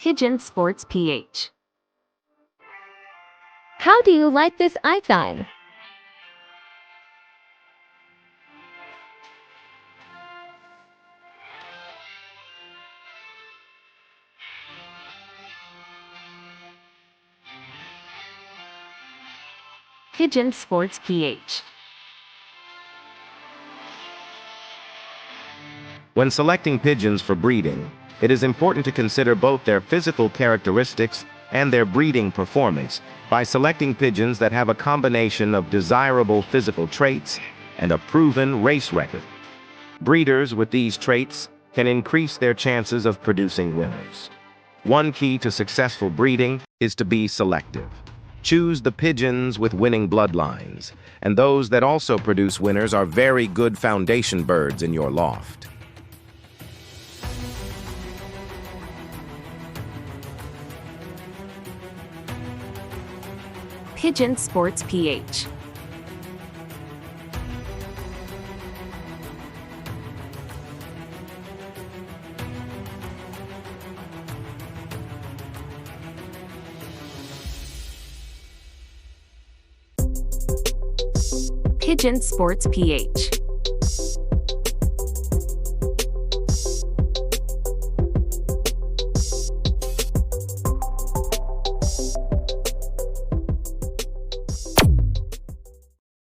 Pigeon Sports pH. How do you like this icon? Pigeon Sports pH. When selecting pigeons for breeding, it is important to consider both their physical characteristics and their breeding performance by selecting pigeons that have a combination of desirable physical traits and a proven race record. Breeders with these traits can increase their chances of producing winners. One key to successful breeding is to be selective. Choose the pigeons with winning bloodlines, and those that also produce winners are very good foundation birds in your loft. Pigeon Sports pH. Pigeon Sports pH.